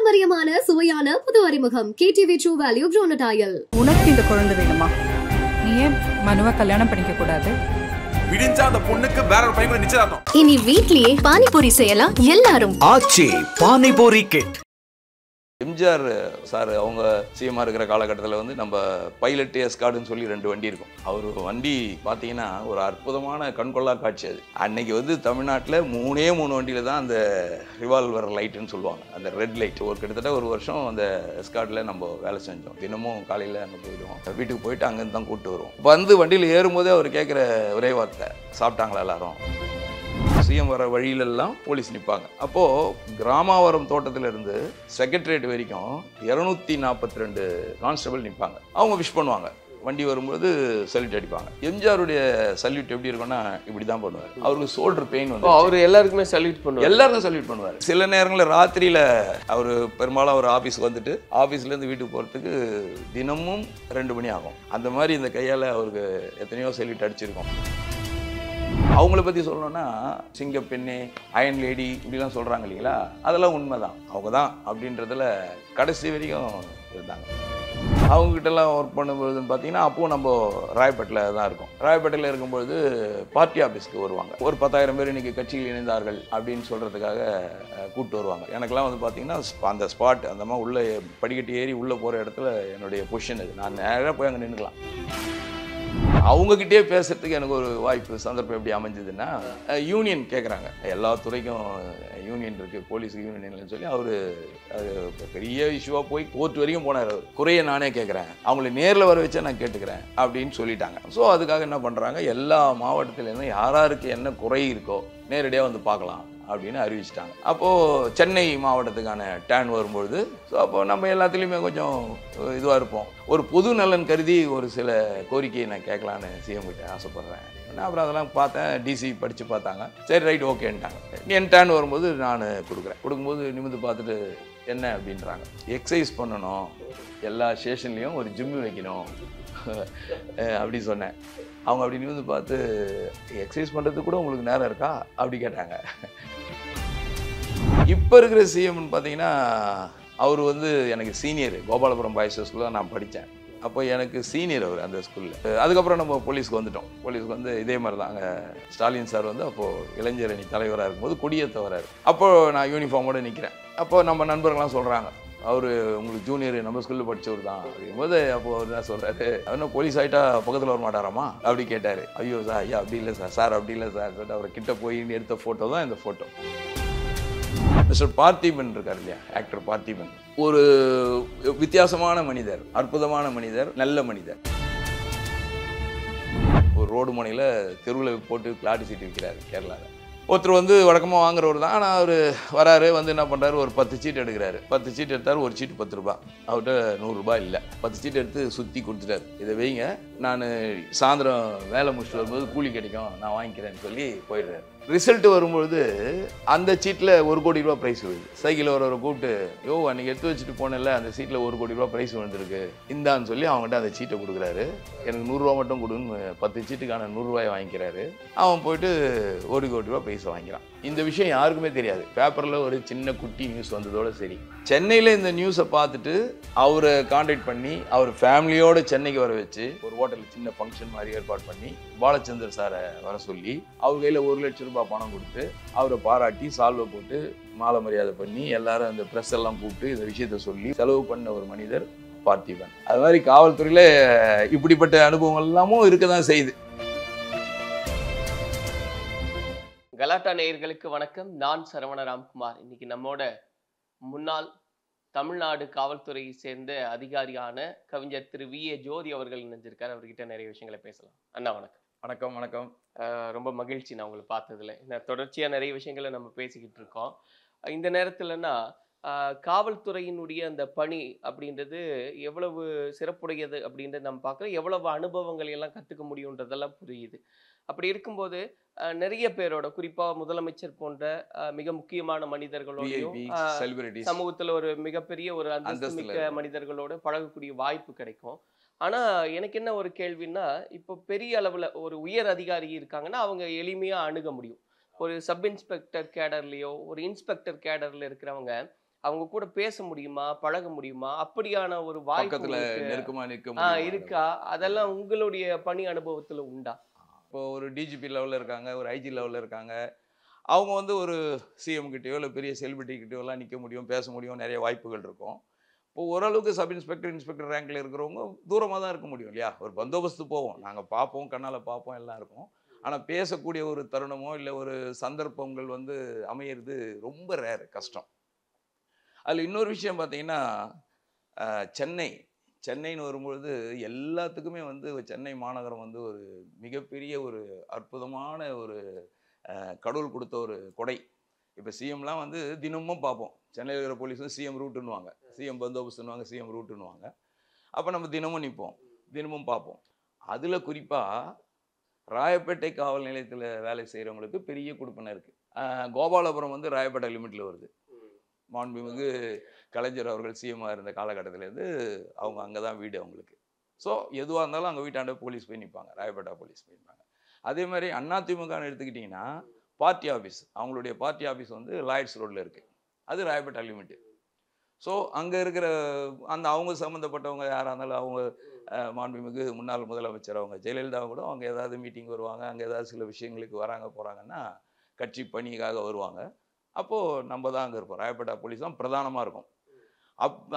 பாரம்பரியமான சுவையான புது அறிமுகம் KTV True Value Groundnut Oil. உனக்கு இந்த குழந்தை வேணுமா? நீ ஏன் மனுவா கல்யாணம் பண்ணிக்க கூடாது? விடிஞ்சா அந்த பொண்ணுக்கு வேற ஒரு பையன் நிச்சயதார்த்தம். இனி வீட்லயே பானிபூரி செய்யலாம் எல்லாரும். ஆச்சி பானிபூரி கிட். எம்ஜிஆர் சார் அவங்க சிஎம்மாக இருக்கிற காலகட்டத்தில் வந்து நம்ம பைலட் எஸ்கார்டுன்னு சொல்லி 2 வண்டி இருக்கும். அவர் வண்டி பார்த்தீங்கன்னா ஒரு அற்புதமான கண்கொள்ளா காட்சி. அது அன்னைக்கு வந்து தமிழ்நாட்டில் 3 வண்டியில் தான் அந்த ரிவால்வர் லைட்டுன்னு சொல்லுவாங்க, அந்த ரெட் லைட். கிட்டத்தட்ட ஒரு வருஷம் அந்த எஸ்கார்டில் நம்ம வேலை செஞ்சோம். தினமும் காலையில் அங்கே போயிடுவோம், வீட்டுக்கு போயிட்டு அங்கேருந்து தான் கூப்பிட்டு வருவோம். வந்து வண்டியில் ஏறும்போதே அவர் கேட்குற ஒரே வார்த்தை, சாப்பிட்டாங்களா எல்லாரும்? சிஎம் வர வழியிலெல்லாம் போலீஸ் நிற்பாங்க. அப்போது கிராமாவரம் தோட்டத்திலிருந்து செக்ரட்டரியேட் வரைக்கும் 242 கான்ஸ்டபிள் நிற்பாங்க. அவங்க விஷ் பண்ணுவாங்க. வண்டி வரும்போது சல்யூட் அடிப்பாங்க. எம்ஜிஆருடைய சல்யூட் எப்படி இருக்கும்னா இப்படி தான் பண்ணுவார். அவருக்கு ஷோல்டர் பெயின் வந்து அவர் எல்லாருக்குமே சல்யூட் பண்ணுவார். எல்லாருக்கும் சல்யூட் பண்ணுவார். சில நேரங்களில் ராத்திரியில் அவர் பெரும்பாலும் அவர் ஆஃபீஸுக்கு வந்துட்டு ஆஃபீஸ்லேருந்து வீட்டுக்கு போகிறதுக்கு தினமும் 2 மணி ஆகும். அந்த மாதிரி இந்த கையால் அவருக்கு எத்தனையோ சல்யூட் அடிச்சிருக்கோம். அவங்கள பற்றி சொல்லணும்னா சிங்கப்பெண்ணே, அயன் லேடி இப்படிலாம் சொல்கிறாங்க இல்லைங்களா, அதெல்லாம் உண்மைதான். அவங்க தான் அப்படின்றதுல கடைசி வரைக்கும் இருந்தாங்க. அவங்ககிட்டலாம் ஒர்க் பண்ணும்போதுன்னு பார்த்தீங்கன்னா அப்போது நம்ம ராயப்பேட்டில் தான் இருக்கோம். ராயப்பேட்டையில் இருக்கும்பொழுது பார்ட்டி ஆஃபீஸ்க்கு வருவாங்க. ஒரு 10,000 பேர் இன்றைக்கி கட்சியில் இணைந்தார்கள் அப்படின்னு சொல்கிறதுக்காக கூப்பிட்டு வருவாங்க. எனக்கெல்லாம் வந்து பார்த்திங்கன்னா அந்த ஸ்பாட் அந்த மாதிரி உள்ளே படிக்கட்டு ஏறி உள்ளே போகிற இடத்துல என்னுடைய பொசிஷன் இது. நான் நேராக போய் அங்கே நின்றுக்கலாம். அவங்கக்கிட்டே பேசுறதுக்கு எனக்கு ஒரு வாய்ப்பு சந்தர்ப்பம் எப்படி அமைஞ்சதுன்னா, யூனியன் கேட்குறாங்க. எல்லா துறைக்கும் யூனியன் இருக்குது, போலீஸுக்கு யூனியன் இல்லைன்னு சொல்லி அவர் அது பெரிய இஷ்யூவாக போய் கோர்ட் வரைக்கும் போனார். அவர் குறையை நானே கேட்குறேன், அவங்கள நேரில் வர வச்சா நான் கேட்டுக்கிறேன் அப்படின்னு சொல்லிட்டாங்க. ஸோ அதுக்காக என்ன பண்ணுறாங்க, எல்லா மாவட்டத்துலேருந்தும் யாராருக்கு என்ன குறை இருக்கோ நேரடியாக வந்து பார்க்கலாம் அப்படின்னு அறிவிச்சிட்டாங்க. அப்போது சென்னை மாவட்டத்துக்கான டேன் வரும்பொழுது ஸோ அப்போது நம்ம எல்லாத்துலேயுமே கொஞ்சம் இதுவாக இருப்போம். ஒரு பொது நலன் கருதி ஒரு சில கோரிக்கையை நான் கேட்கலான்னு சிஎம் கிட்ட ஆசைப்பட்றேன். அப்புறம் அதெல்லாம் பார்த்தேன், டிசி படித்து பார்த்தாங்க. சரி ரைட் ஓகேன்ட்டாங்க. என் டேன் வரும்போது நான் கொடுக்கும்போது நிமிந்து பார்த்துட்டு என்ன அப்படின்றாங்க, எக்ஸசைஸ் பண்ணணும், எல்லா ஸ்டேஷன்லேயும் ஒரு ஜிம்மு வைக்கணும் அப்படி சொன்னேன். அவங்க அப்படி நிமிந்து பார்த்து எக்ஸசைஸ் பண்ணுறதுக்கு கூட உங்களுக்கு நேரம் இருக்கா அப்படி கேட்டாங்க. இப்போ இருக்கிற சிஎம்னு பார்த்தீங்கன்னா அவர் வந்து எனக்கு சீனியர். கோபாலபுரம் பாய்ஸ் ஸ்கூலில் தான் நான் படித்தேன். அப்போ எனக்கு சீனியர் அவர் அந்த ஸ்கூலில். அதுக்கப்புறம் நம்ம போலீஸ்க்கு வந்துட்டோம். போலீஸ்க்கு வந்து இதே மாதிரி தான் அங்கே ஸ்டாலின் சார் வந்து அப்போது இளைஞர் அணி தலைவராக இருக்கும்போது கொடியேற்ற வராரு. அப்போது நான் யூனிஃபார்மோடு நிற்கிறேன். அப்போது நம்ம நண்பர்கள்லாம் சொல்கிறாங்க, அவர் உங்களுக்கு ஜூனியர், நம்ம ஸ்கூலில் படித்தவர் தான் அப்படிங்கும்போது அப்போது அவர் தான் சொல்கிறாரு, அவனும் போலீஸ் ஆகிட்டா பக்கத்தில் வர மாட்டாராமா அப்படி கேட்டார். ஐயோ சார், ஐயா அப்படி இல்லை சார், சார் அப்படி இல்லை சார் சொல்லிட்டு அவரை கிட்ட போய் எடுத்த ஃபோட்டோ தான் இந்த ஃபோட்டோ. மிஸ்டர் பார்த்திபன் இருக்கார் இல்லையா, ஆக்டர் பார்த்திபன், ஒரு வித்தியாசமான மனிதர், அற்புதமான மனிதர், நல்ல மனிதர். ஒரு ரோடு முனையில் தெருவில் போட்டு பிளாட் சீட்டு விற்கிறாரு கேரளாவில். ஒருத்தர் வந்து வழக்கமாக வாங்குறவர் தான். ஆனால் அவர் வராரு, வந்து என்ன பண்ணுறாரு, ஒரு 10 சீட் எடுக்கிறாரு. 10 சீட் எடுத்தார், ஒரு சீட்டு 10 ரூபா. அவர்கிட்ட 100 ரூபாய் இல்லை. 10 சீட் எடுத்து சுற்றி கொடுத்துட்டாரு. இதை வைங்க, நான் சாயந்தரம் வேலை முடிச்சுட்டு வரும்போது கூலி கிடைக்கும், நான் வாங்கிக்கிறேன்னு சொல்லி போயிடுறாரு. ரிசல்ட்டு வரும்பொழுது அந்த சீட்டில் 1 கோடி ரூபா ப்ரைஸ் விழுது. சைக்கிளில் ஒருவரை கூப்பிட்டு, யோ அன்றைக்கி எடுத்து வச்சுட்டு போனேன்ல, அந்த சீட்டில் 1 கோடி ரூபா ப்ரைஸ் விழுந்திருக்கு, இந்தான்னு சொல்லி அவங்ககிட்ட அந்த சீட்டை கொடுக்குறாரு. எனக்கு 100 ரூபா மட்டும் கொடுன்னு 10 சீட்டுக்கான 100 ரூபாயை வாங்கிக்கிறாரு. அவன் போயிட்டு 1 கோடி ரூபா ப்ரைஸ் வாங்கிக்கிறான். இந்த விஷயம் யாருக்குமே தெரியாது. பேப்பரில் ஒரு சின்ன குட்டி நியூஸ் வந்ததோடு சரி. சென்னையில் இந்த நியூஸை பார்த்துட்டு அவரை கான்டாக்ட் பண்ணி அவர் ஃபேமிலியோடு சென்னைக்கு வர வச்சு ஒரு ஹோட்டலில் சின்ன ஃபங்க்ஷன் மாதிரி ஏற்பாடு பண்ணி பாலச்சந்தர் சாரை வர சொல்லி அவர் கையில் 1 லட்சம் ரூபாய் பணம் கொடுத்து அவரை பாராட்டி சால்வை போட்டு மாலை மரியாதை பண்ணி எல்லாரும் அந்த ப்ரெஸ் எல்லாம் கூப்பிட்டு இந்த விஷயத்த சொல்லி செலவு பண்ண ஒரு மனிதர் பார்த்திபன். அது மாதிரி காவல்துறையில் இப்படிப்பட்ட அனுபவங்கள் எல்லாமும் இருக்க தான் செய்யுது. கலாட்டா நேயர்களுக்கு வணக்கம். நான் சரவண ராம்குமார். இன்னைக்கு நம்மோட முன்னாள் தமிழ்நாடு காவல்துறையை சேர்ந்த அதிகாரியான கவிஞர் திரு VA ஜோதி அவர்கள் நினைஞ்சிருக்காரு. அவர்கிட்ட நிறைய விஷயங்களை பேசலாம். அண்ணா வணக்கம். வணக்கம். வணக்கம். ரொம்ப மகிழ்ச்சி நான் உங்களை பார்த்ததுல. தொடர்ச்சியாக நிறைய விஷயங்களை நம்ம பேசிக்கிட்டு இருக்கோம். இந்த நேரத்துலன்னா காவல்துறையினுடைய அந்த பணி அப்படின்றது எவ்வளவு சிறப்புடையது அப்படின்றது நம்ம பார்க்குறோம். எவ்வளவு அனுபவங்கள் எல்லாம் கற்றுக்க முடியுன்றதெல்லாம் புரியுது. அப்படி இருக்கும்போது நிறைய பேரோட, குறிப்பாக முதலமைச்சர் போன்ற மிக முக்கியமான மனிதர்களோடையும் சமூகத்தில் ஒரு மிகப்பெரிய ஒரு அந்தஸ்து மிக்க மனிதர்களோட பழகக்கூடிய வாய்ப்பு கிடைக்கும். ஆனால் எனக்கு என்ன ஒரு கேள்வின்னா, இப்போ பெரிய அளவில் ஒரு உயர் அதிகாரி இருக்காங்கன்னா அவங்க எளிமையாக அணுக முடியும். ஒரு சப் இன்ஸ்பெக்டர் கேடர்லேயோ ஒரு இன்ஸ்பெக்டர் கேடரில் இருக்கிறவங்க அவங்க கூட பேச முடியுமா, பழக முடியுமா? அப்படியான ஒரு வாய்ப்பு பக்கத்துல உங்களுக்கு நெருக்கமா நிற்க முடியும் இருக்கா? அதெல்லாம் உங்களுடைய பணி அனுபவத்துல உண்டா? இப்போ ஒரு டிஜிபி லெவலில் இருக்காங்க, ஒரு ஐஜி லெவலில் இருக்காங்க. அவங்க வந்து ஒரு சிஎம் கிட்டயோ இல்லை பெரிய செலிபிரிட்டி கிட்டயோலாம் நிற்க முடியும், பேச முடியும், நிறைய வாய்ப்புகள் இருக்கும். இப்போ ஓரளவுக்கு சப் இன்ஸ்பெக்டர், இன்ஸ்பெக்டர் ரேங்க்ல இருக்கிறவங்க தூரமாக தான் இருக்க முடியும் இல்லையா? ஒரு பந்தோபஸ்து போவோம், நாங்கள் பார்ப்போம், கண்ணால் பார்ப்போம், எல்லாம் இருக்கும். ஆனால் பேசக்கூடிய ஒரு தருணமோ இல்லை ஒரு சந்தர்ப்பங்கள் வந்து அமையிறது ரொம்ப ரேர், கஷ்டம். அதில் இன்னொரு விஷயம் பார்த்தீங்கன்னா, சென்னைன்னு வரும்பொழுது எல்லாத்துக்குமே வந்து சென்னை மாநகரம் வந்து ஒரு மிகப்பெரிய ஒரு அற்புதமான ஒரு கடவுள் கொடுத்த ஒரு கொடை. இப்போ சிஎம்லாம் வந்து தினமும் பார்ப்போம், சென்னையில் இருக்கிற போலீஸ் வந்து சிஎம் ரூட்டுன்னுவாங்க, சிஎம் பந்தோபஸ்துன்னுவாங்க, சிஎம் ரூட்டுன்னுவாங்க. அப்போ நம்ம தினமும் நிற்போம், தினமும் பார்ப்போம். அதில் குறிப்பாக ராயப்பேட்டை காவல் நிலையத்தில் வேலை செய்கிறவங்களுக்கு பெரிய கொடுப்பனை இருக்குது. கோபாலபுரம் வந்து ராயப்பேட்டை லிமிட்டில் வருது. மாண்புமிகு கலைஞர் அவர்கள் சிஎம்மாக இருந்த காலகட்டத்திலேருந்து அவங்க அங்கே தான் வீடு அவங்களுக்கு. ஸோ எதுவாக இருந்தாலும் அங்கே வீட்டாண்ட போலீஸ் போய் நிற்பாங்க, ராயப்பேட்டா போலீஸ் போய் நிற்பாங்க. அதே மாதிரி அதிமுகன்னு எடுத்துக்கிட்டிங்கன்னா பார்ட்டி ஆஃபீஸ், அவங்களுடைய பார்ட்டி ஆஃபீஸ் வந்து லாய்ட்ஸ் ரோட்டில் இருக்குது, அது ராயப்பேட்டா லிமிட்டு. ஸோ அங்கே இருக்கிற அந்த அவங்க சம்மந்தப்பட்டவங்க யாராக இருந்தாலும், அவங்க மாண்புமிகு முன்னாள் முதலமைச்சர் அவங்க ஜெயலலிதா கூட அவங்க ஏதாவது மீட்டிங் வருவாங்க, அங்கே ஏதாவது சில விஷயங்களுக்கு வராங்க போகிறாங்கன்னா கட்சி பணிக்காக வருவாங்க. அப்போது நம்ம தான் அங்கே இருப்போம், ராயப்பேட்டா போலீஸ் தான் பிரதானமாக இருக்கும்.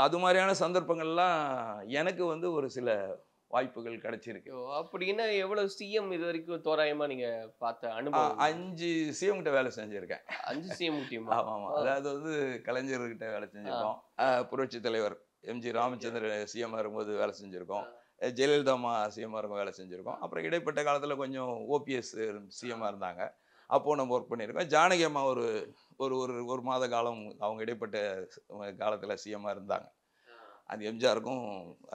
அது மாதிரியான சந்தர்ப்பங்கள்லாம் எனக்கு வந்து ஒரு சில வாய்ப்புகள் கிடைச்சிருக்கு. அப்படின்னா எவ்வளவு சிஎம் இது வரைக்கும் தோராயமா நீங்க பார்த்த அனுபவம்? 5 சிஎம் கிட்ட வேலை செஞ்சுருக்கேன். 5 சிஎம் கிட்டயுமா? ஆமாம், அதாவது வந்து கலைஞர்கிட்ட வேலை செஞ்சுருக்கோம், புரட்சி தலைவர் எம்ஜி ராமச்சந்திரன் சிஎம்மாக இருக்கும்போது வேலை செஞ்சுருக்கோம், ஜெயலலிதா அம்மா சிஎம்மாக இருக்கும் வேலை செஞ்சுருக்கோம். அப்புறம் இடைப்பட்ட காலத்தில் கொஞ்சம் ஓபிஎஸ் சிஎம்மாக இருந்தாங்க, அப்போது நம்ம ஒர்க் பண்ணியிருக்கோம். ஜானகி அம்மா ஒரு ஒரு ஒரு மாத காலம் அவங்க இடைப்பட்ட காலத்தில் சிஎம்மாக இருந்தாங்க, அது எம்ஜிஆருக்கும்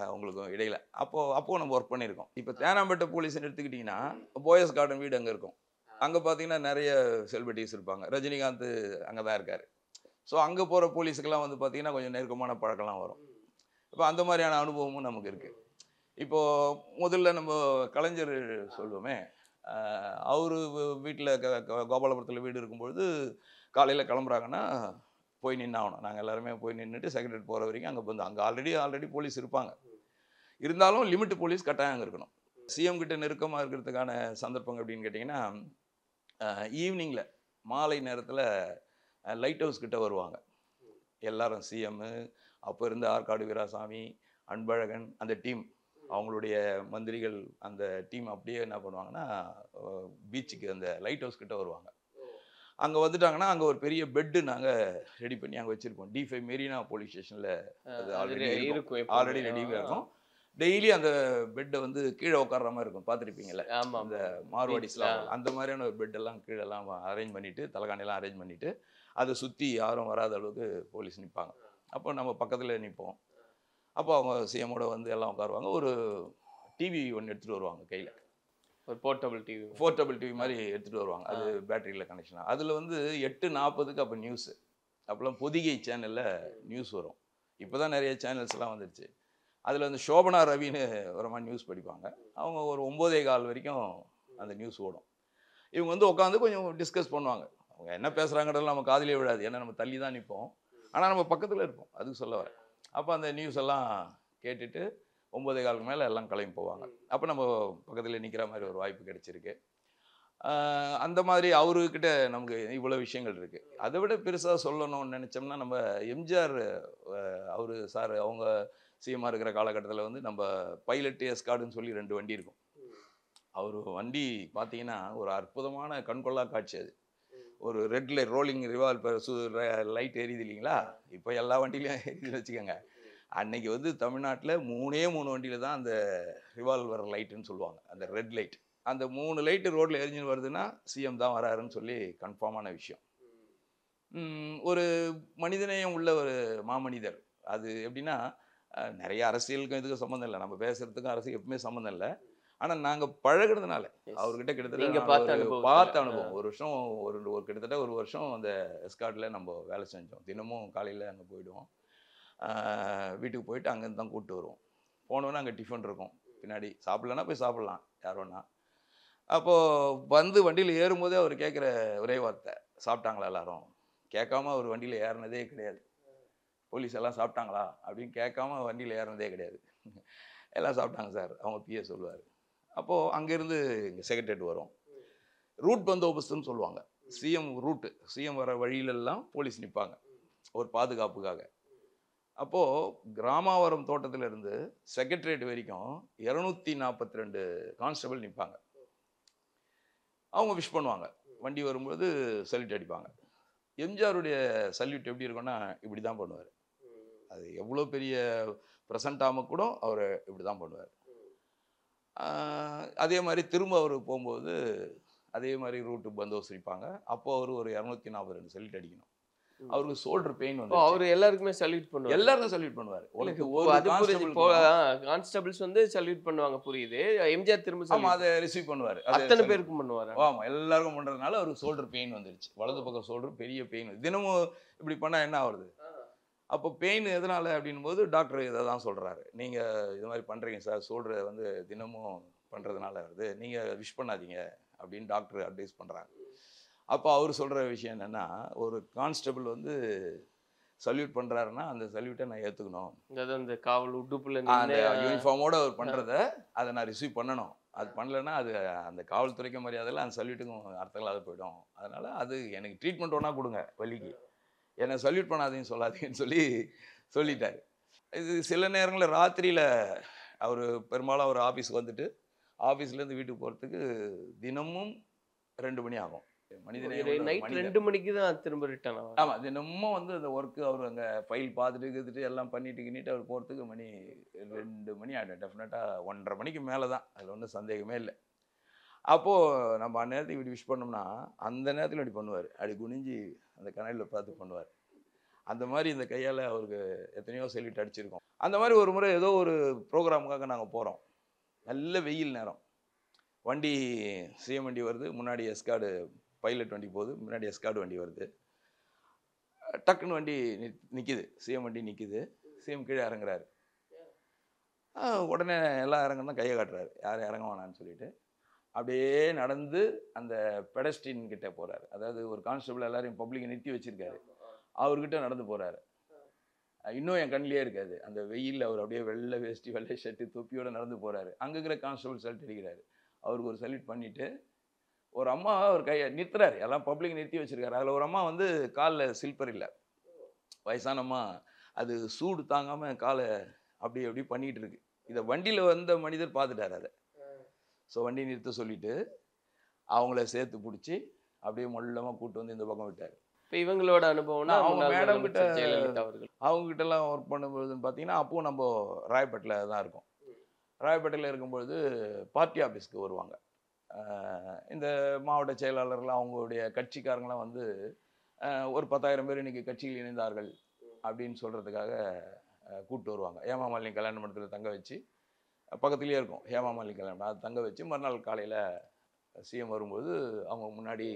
அவங்களுக்கும் இடையில். அப்போது நம்ம ஒர்க் பண்ணியிருக்கோம். இப்போ தேனாம்பேட்டை போலீஸ்ன்னு எடுத்துக்கிட்டிங்கன்னா போயஸ் கார்டன் வீடு அங்கே இருக்கும். அங்கே பார்த்தீங்கன்னா நிறைய செலிபிரிட்டிஸ் இருப்பாங்க, ரஜினிகாந்த் அங்கே தான் இருக்கார். ஸோ அங்கே போகிற போலீஸுக்கெல்லாம் வந்து பார்த்திங்கன்னா கொஞ்சம் நெருக்கமான பழக்கம்லாம் வரும். இப்போ அந்த மாதிரியான அனுபவமும் நமக்கு இருக்குது. இப்போது முதல்ல நம்ம கலைஞர் சொல்லுவோமே, அவர் வீட்டில் கோபாலபுரத்தில் வீடு இருக்கும்பொழுது காலையில் கிளம்புறாங்கன்னா போய் நின்னாகணும். நாங்கள் எல்லாருமே போய் நின்றுட்டு செக்ரட்டரி போகிற வரைக்கும் அங்கே வந்து அங்கே ஆல்ரெடி போலீஸ் இருப்பாங்க. இருந்தாலும் லிமிட் போலீஸ் கட்டாயம் அங்கே இருக்கணும். சிஎம் கிட்ட நெருக்கமாக இருக்கிறதுக்கான சந்தர்ப்பங்கள் அப்படின்னு கேட்டிங்கன்னா, ஈவினிங்கில் மாலை நேரத்தில் லைட் ஹவுஸ் கிட்ட வருவாங்க எல்லாரும். சிஎம்மு, அப்போ இருந்த ஆற்காடு வீராசாமி, அன்பழகன், அந்த டீம், அவங்களுடைய மந்திரிகள், அந்த டீம் அப்படியே என்ன பண்ணுவாங்கன்னா பீச்சுக்கு அந்த லைட் ஹவுஸ் கிட்ட வருவாங்க. அங்கே வந்துட்டாங்கன்னா அங்கே ஒரு பெரிய பெட்டு நாங்கள் ரெடி பண்ணி அங்கே வச்சுருக்கோம். D5 மெரினா போலீஸ் ஸ்டேஷனில் அது ஆல்ரெடி ரெடியாக இருக்கும். டெய்லி அந்த பெட்டை வந்து கீழே உட்கார்ற மாதிரி இருக்கும், பார்த்துருப்பீங்கல்ல அந்த மார்வாடிஸ்லாம், அந்த மாதிரியான ஒரு பெட்டெல்லாம் கீழெல்லாம் அரேஞ்ச் பண்ணிவிட்டு, தலைகாணியெல்லாம் அரேஞ்ச் பண்ணிவிட்டு அதை சுற்றி யாரும் வராத அளவுக்கு போலீஸ் நிற்பாங்க. அப்போ நம்ம பக்கத்தில் நிற்போம். அப்போ அவங்க சிஎம்மோட வந்து எல்லாம் உட்காருவாங்க. ஒரு டிவி ஒன்று எடுத்துகிட்டு வருவாங்க கையில், ஒரு போர்ட்டபிள் டிவி மாதிரி எடுத்துகிட்டு வருவாங்க. அது பேட்டரியில் கனெக்ஷன். அதில் வந்து 8:40 அப்போ நியூஸு, அப்போல்லாம் பொதிகை சேனலில் நியூஸ் வரும். இப்போ தான் நிறைய சேனல்ஸ்லாம் வந்துடுச்சு. அதில் வந்து சோபனா ரவின்னு ஒரு மாதிரி நியூஸ் படிப்பாங்க. அவங்க ஒரு 9:15 வரைக்கும் அந்த நியூஸ் ஓடும். இவங்க வந்து உட்காந்து கொஞ்சம் டிஸ்கஸ் பண்ணுவாங்க. அவங்க என்ன பேசுகிறாங்கிறதெல்லாம் நம்ம காதிலே விடாது, ஏன்னா நம்ம தள்ளி தான் நிற்போம், ஆனால் நம்ம பக்கத்தில் இருப்போம், அதுக்கு சொல்ல வரேன். அப்போ அந்த நியூஸ் எல்லாம் கேட்டுட்டு 9:15 மேலே எல்லாம் கிளம்பி போவாங்க. அப்போ நம்ம பக்கத்தில் நிற்கிற மாதிரி ஒரு வாய்ப்பு கிடைச்சிருக்கு. அந்த மாதிரி அவர்கிட்ட நமக்கு இவ்வளோ விஷயங்கள் இருக்குது. அதை விட பெருசாக சொல்லணும்னு நினச்சோம்னா, நம்ம எம்ஜிஆர் அவர் சார் அவங்க சிஎம்மாக இருக்கிற காலகட்டத்தில் வந்து நம்ம பைலட் எஸ்கார்டுன்னு சொல்லி 2 வண்டி இருக்கும். அவர் வண்டி பார்த்தீங்கன்னா ஒரு அற்புதமான கண்கொள்ளா காட்சி. அது ஒரு red light rolling revolver light எரியுது இல்லைங்களா, இப்போ எல்லா வண்டியிலையும் எரியுதுன்னு வச்சுக்கோங்க. அன்னைக்கு வந்து தமிழ்நாட்டில் 3 வண்டியில் தான் அந்த ரிவால்வர் லைட்டுன்னு சொல்லுவாங்க, அந்த ரெட் லைட். அந்த 3 லைட்டு ரோட்டில் எரிஞ்சுன்னு வருதுன்னா சிஎம் தான் வராருன்னு சொல்லி கன்ஃபார்மான விஷயம். ஒரு மனிதநேயம் உள்ள ஒரு மாமனிதர். அது எப்படின்னா, நிறைய அரசியலுக்கும் இதுக்கும் சம்மந்தம் இல்லை, நம்ம பேசுகிறதுக்கும் அரசியல் எப்பவுமே சம்மந்தம் இல்லை. ஆனால் நாங்கள் பழகிறதுனால அவர்கிட்ட கிட்டத்தட்ட பார்த்த அனுபவம். ஒரு வருஷம் ஒரு கிட்டத்தட்ட ஒரு வருஷம் அந்த எஸ்கார்ட்டில் நம்ம வேலை செஞ்சோம். தினமும் காலையில் அங்கே போயிடுவோம், வீட்டுக்கு போயிட்டு அங்கேருந்து தான் கூப்பிட்டு வருவோம். போனோன்னா அங்கே டிஃபன் இருக்கும் பின்னாடி, சாப்பிட்லன்னா போய் சாப்பிட்லாம் யார் வேணா. அப்போது வந்து வண்டியில் ஏறும்போதே அவர் கேட்குற ஒரே வார்த்தை, சாப்பிட்டாங்களா எல்லாரும்? கேட்காம அவர் வண்டியில் ஏறினதே கிடையாது. போலீஸ் எல்லாம் சாப்பிட்டாங்களா அப்படின்னு கேட்காம வண்டியில் ஏறினதே கிடையாது. எல்லாம் சாப்பிட்டாங்க சார், அவங்க பிஏ சொல்லுவார். அப்போது அங்கேருந்து இங்கே செக்ரட்டரியேட் வரும். ரூட் பந்தோபஸ்துன்னு சொல்லுவாங்க. சிஎம் ரூட்டு, சிஎம் வர வழியிலெல்லாம் போலீஸ் நிற்பாங்க ஒரு பாதுகாப்புக்காக. அப்போது கிராமாவரம் தோட்டத்திலிருந்து செக்ரட்டரியேட் வரைக்கும் 242 கான்ஸ்டபிள் நிற்பாங்க. அவங்க விஷ் பண்ணுவாங்க. வண்டி வரும்போது சல்யூட் அடிப்பாங்க. எம்ஜிஆருடைய சல்யூட் எப்படி இருக்குன்னா இப்படி தான் பண்ணுவார். அது எவ்வளோ பெரிய ப்ரெசன்ட் ஆகாமல் கூட அவர் இப்படி தான் பண்ணுவார். அதே மாதிரி திரும்ப அவர் போகும்போது அதே மாதிரி ரூட்டு பந்தோபஸ்து நிற்பாங்க. அப்போ அவர் ஒரு 242 சல்யூட் அடிக்கணும். அவருக்கு ஷோல்டர் பெயின் வந்து அவர் எல்லாருக்குமே சல்யூட் பண்ணுவார். எல்லாருக்கும் சல்யூட் பண்ணுவார். கான்ஸ்டபிள்ஸ் வந்து சல்யூட் பண்ணுவாங்க, புரியுது. எம்ஜிஆர் திரும்ப ஆமாம் அதை ரிசீவ் பண்ணுவார். அத்தனை பேருக்கும் பண்ணுவார். ஆமாம், எல்லாருக்கும் பண்ணுறதுனால அவருக்கு ஷோல்டர் பெயின் வந்துருச்சு. வலது பக்கம் ஷோல்டர் பெரிய பெயின். தினமும் இப்படி பண்ணால் என்ன ஆகுது? அப்போ பெயின் எதனால் அப்படின் போது டாக்டர் இதை தான் சொல்கிறாரு. நீங்கள் இது மாதிரி பண்ணுறீங்க சார், ஷோல்டரை வந்து தினமும் பண்ணுறதுனால வருது, நீங்கள் விஷ் பண்ணாதீங்க அப்படின்னு டாக்டர் அட்வைஸ் பண்ணுறாங்க. அப்போ அவர் சொல்கிற விஷயம் என்னென்னா, ஒரு கான்ஸ்டபிள் வந்து சல்யூட் பண்ணுறாருன்னா அந்த சல்யூட்டை நான் ஏற்றுக்கணும். அதாவது அந்த காவல் உடுப்புல அந்த யூனிஃபார்மோடு அவர் பண்ணுறத அதை நான் ரிசீவ் பண்ணணும். அது பண்ணலைன்னா அது அந்த காவல்துறைக்கு மரியாதையில் அந்த சல்யூட்டுக்கும் அர்த்தங்களாக போயிடும். அதனால் அது எனக்கு ட்ரீட்மெண்ட் ஒன்றா கொடுங்க வலிக்கு, என்னை சல்யூட் பண்ணாதீங்கன்னு சொல்லாதீங்கன்னு சொல்லிட்டார். இது சில நேரங்களில் ராத்திரியில் அவர் பெரும்பாலும் அவர் ஆஃபீஸுக்கு வந்துட்டு ஆஃபீஸ்லேருந்து வீட்டுக்கு போகிறதுக்கு தினமும் 2 மணி ஆகும். நைட் 2 மணிக்கு தான் திரும்ப ரிட்டர்ன் ஆகும். ஆமாம், தினமும் வந்து அந்த ஒர்க்கு அவர் அங்கே ஃபைல் பார்த்துட்டு எல்லாம் பண்ணிட்டு அவர் போகிறதுக்கு மணி 2 மணி ஆகிடும். டெஃபினட்டாக 1:30 மணிக்கு மேலே தான், அதில் ஒன்றும் சந்தேகமே இல்லை. அப்போது நம்ம அந்நேரத்துக்கு இப்படி விஷ் பண்ணோம்னா அந்த நேரத்தில் இப்படி பண்ணுவார். அப்படி குனிஞ்சி அந்த கனலில் பார்த்து பண்ணுவார். அந்த மாதிரி இந்த கையால் அவருக்கு எத்தனையோ சல்யூட் அடிச்சிருக்கோம். அந்த மாதிரி ஒரு முறை ஏதோ ஒரு ப்ரோக்ராமுக்காக நாங்கள் போகிறோம். நல்ல வெயில் நேரம். வண்டி சிஎம் வண்டி வருது, முன்னாடி எஸ்கார்டு பைலட் வண்டி போகுது, முன்னாடி எஸ்கார்டு வண்டி வருது. டக்குன்னு வண்டி நிற்கிது, சிஎம் வண்டி நிற்கிது. சிஎம் கீழே இறங்குறாரு. உடனே எல்லாம் இறங்குனா கையை காட்டுறாரு, யாரும் இறங்க வேணான்னு சொல்லிட்டு அப்படியே நடந்து அந்த பெடஸ்ட்ரியன் கிட்டே போகிறாரு. அதாவது ஒரு கான்ஸ்டபிள் எல்லாரையும் பப்ளிக்கை நிறுத்தி வச்சுருக்காரு, அவர்கிட்ட நடந்து போகிறாரு. இன்னும் என் கண்ணிலே இருக்காது அந்த வெயிலில். அவர் அப்படியே வெள்ளை வேஷ்டி வெள்ளை ஷர்ட்டு தொப்பியோடு நடந்து போகிறாரு. அங்கே இருக்கிற கான்ஸ்டபிள் சல்யூட் அடிக்கிறாரு. அவருக்கு ஒரு சல்யூட் பண்ணிவிட்டு ஒரு அம்மா அவர் கையை நிறுத்துறாரு. எல்லாம் பப்ளிக் நிறுத்தி வச்சுருக்காரு. அதில் ஒரு அம்மா வந்து காலில் சில்பர் இல்லை, வயசான அம்மா. அது சூடு தாங்காமல் காலை அப்படி பண்ணிகிட்டு இருக்கு. இதை வண்டியில் வந்த மனிதர் பார்த்துட்டார் அதை. ஸோ வண்டி நிறுத்த சொல்லிவிட்டு அவங்கள சேர்த்து பிடிச்சி அப்படியே மொல்லமாக கூப்பிட்டு வந்து இந்த பக்கம் விட்டார். இப்போ இவங்களோட அனுபவம்னா அவங்க மேடம் கிட்ட அவங்ககிட்டலாம் ஒர்க் பண்ணும்போதுன்னு பார்த்தீங்கன்னா அப்போது நம்ம ராயப்பேட்டில் தான் இருக்கோம். ராயப்பேட்டையில் இருக்கும்பொழுது பார்ட்டி ஆஃபீஸ்க்கு வருவாங்க. இந்த மாவட்ட செயலாளர்கள் அவங்களுடைய கட்சிக்காரங்களாம் வந்து ஒரு 10,000 பேர் இன்றைக்கி கட்சியில் இணைந்தார்கள் அப்படின்னு சொல்கிறதுக்காக கூப்பிட்டு வருவாங்க. ஹேமாமாலினி கல்யாண மண்டபத்தில் தங்க வச்சு, பக்கத்துலேயே இருக்கும் ஹேமாமாலினி கல்யாணம், அது தங்க வச்சு மறுநாள் காலையில் சிஎம் வரும்போது அவங்க முன்னாடி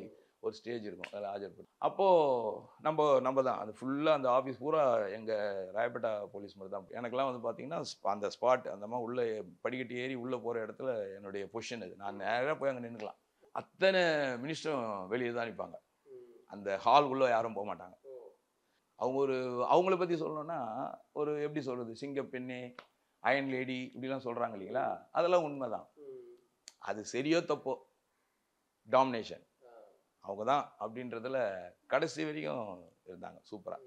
ஒரு ஸ்டேஜ் இருக்கும், அதில் ஆஜர்படுத்தி. அப்போது நம்ம தான் அது ஃபுல்லாக அந்த ஆஃபீஸ் பூரா எங்கள் ராயப்பேட்டா போலீஸ் மட்டும் தான். எனக்கெல்லாம் வந்து பார்த்திங்கன்னா அந்த ஸ்பாட் அந்த மாதிரி உள்ளே படிக்கட்டு ஏறி உள்ளே போகிற இடத்துல என்னுடைய பொசிஷன் இது. நான் நேராக போய் அங்கே நின்றுக்கலாம். அத்தனை மினிஸ்டரும் வெளியே தான் நிற்பாங்க. அந்த ஹால் உள்ளே யாரும் போக மாட்டாங்க. அவங்கள பற்றி சொல்லணுன்னா ஒரு எப்படி சொல்கிறது, சிங்கப்பெண்ணே, அயன் லேடி இப்படிலாம் சொல்கிறாங்க இல்லைங்களா, அதெல்லாம் உண்மை தான். அது சரியோ தப்போ, டாமினேஷன் அவங்க தான் அப்படின்றதுல கடைசி வரைக்கும் இருந்தாங்க சூப்பராக.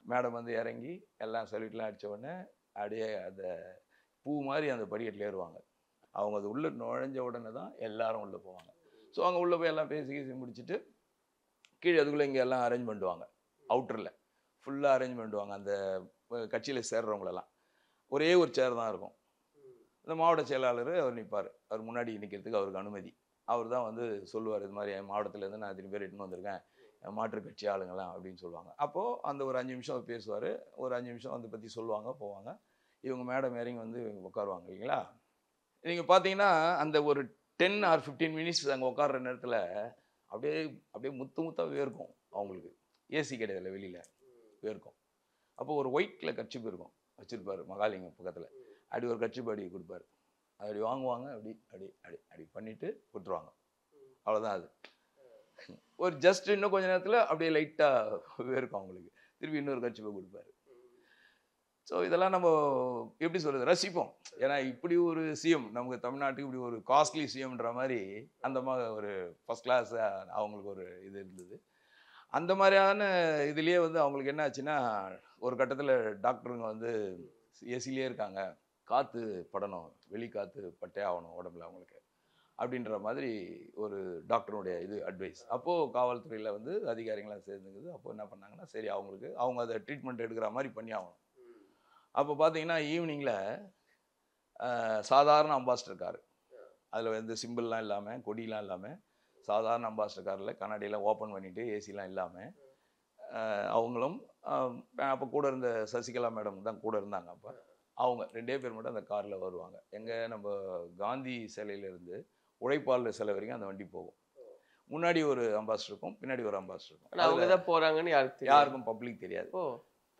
மேடம் வந்து இறங்கி எல்லாம் சல்யூட்லாம் அடித்த உடனே அப்படியே அந்த பூ மாதிரி அந்த படிக்கட்டில் ஏறுவாங்க. அவங்க அது உள்ளே நுழைஞ்ச உடனே தான் எல்லாரும் உள்ளே போவாங்க. ஸோ அவங்க உள்ளே போய் எல்லாம் பேசி முடிச்சுட்டு கீழே அதுக்குள்ளே இங்கே எல்லாம் அரேஞ்ச் பண்ணுவாங்க. அவுட்டரில் ஃபுல்லாக அரேஞ்ச் பண்ணுவாங்க. அந்த கட்சியில் சேர்றவங்களெல்லாம் ஒரே ஒரு சேர் தான் இருக்கும். இந்த மாவட்ட செயலாளர் அவர் நிற்பார். அவர் முன்னாடி நிற்கிறதுக்கு அவருக்கு அனுமதி. அவர் தான் வந்து சொல்லுவார், இது மாதிரி என் மாவட்டத்துலேருந்து நான் 3 பேர் எட்டுன்னு வந்திருக்கேன், மாற்றுக் கட்சி ஆளுங்களாம் அப்படின்னு சொல்லுவாங்க. அப்போது அந்த ஒரு 5 நிமிஷம் பேசுவார். ஒரு 5 நிமிஷம் அதை பற்றி சொல்லுவாங்க, போவாங்க. இவங்க மேடம் இறங்கி வந்து உட்காருவாங்க இல்லைங்களா. நீங்கள் பார்த்தீங்கன்னா அந்த ஒரு 10 or 15 மினிட்ஸ் அங்கே உட்கார்ற நேரத்தில் அப்படியே முத்தாக வேர்க்கும் அவங்களுக்கு. ஏசி கிடையாது, வெளியில் வேர்க்கும். அப்போ ஒரு ஒயிட்டில் கர்ச்சிப் இருக்கும் வச்சுருப்பார் மகாலிங்கம் பக்கத்தில். அப்படி ஒரு கர்ச்சிப் அடி கொடுப்பார். அப்படி வாங்குவாங்க, அப்படி பண்ணிவிட்டு விட்டுருவாங்க. அவ்வளோதான். அது ஒரு ஜஸ்ட் இன்னும் கொஞ்சம் நேரத்தில் அப்படியே லைட்டாக வேர்க்கும் அவங்களுக்கு. திருப்பி இன்னொரு கர்ச்சிப்பை கொடுப்பாரு. ஸோ இதெல்லாம் நம்ம எப்படி சொல்கிறது ரசிப்போம். ஏன்னா இப்படி ஒரு சிஎம் நமக்கு தமிழ்நாட்டுக்கு இப்படி ஒரு காஸ்ட்லி சிஎம்ன்ற மாதிரி அந்த மாதிரி ஒரு ஃபஸ்ட் கிளாஸ் அவங்களுக்கு ஒரு இது இருந்தது. அந்த மாதிரியான இதுலேயே வந்து அவங்களுக்கு என்ன ஆச்சுன்னா, ஒரு கட்டத்தில் டாக்டருங்க வந்து ஏசிலே இருக்காங்க, காற்று படணும், வெளி காற்று பட்டே ஆகணும் உடம்புல அவங்களுக்கு அப்படின்ற மாதிரி ஒரு டாக்டருடைய இது அட்வைஸ். அப்போது காவல்துறையில் வந்து அதிகாரிகளாக சேர்ந்துக்குது. அப்போது என்ன பண்ணாங்கன்னா, சரி அவங்க அதை ட்ரீட்மெண்ட் எடுக்கிற மாதிரி பண்ணி ஆகணும். அப்போ பார்த்தீங்கன்னா ஈவினிங்கில் சாதாரண அம்பாஸ்டர் கார், அதில் வந்து சிம்பிள்லாம் இல்லாமல் கொடியெலாம் இல்லாமல் சாதாரண அம்பாஸ்டர் காரில் கண்ணாடியெல்லாம் ஓப்பன் பண்ணிவிட்டு ஏசிலாம் இல்லாமல் அவங்களும் அப்போ கூட இருந்த சசிகலா மேடம் தான் கூட இருந்தாங்க. அப்போ அவங்க 2 பேர் மட்டும் அந்த காரில் வருவாங்க. எங்கள் நம்ம காந்தி சிலையிலேருந்து உழைப்பாளர் சிலை வரைக்கும் அந்த வண்டி போகும். முன்னாடி ஒரு அம்பாஸ்டர் இருக்கும், பின்னாடி ஒரு அம்பாஸ்டர் இருக்கும். அவங்க தான் போகிறாங்கன்னு யாருக்கும் பப்ளிக் தெரியாது,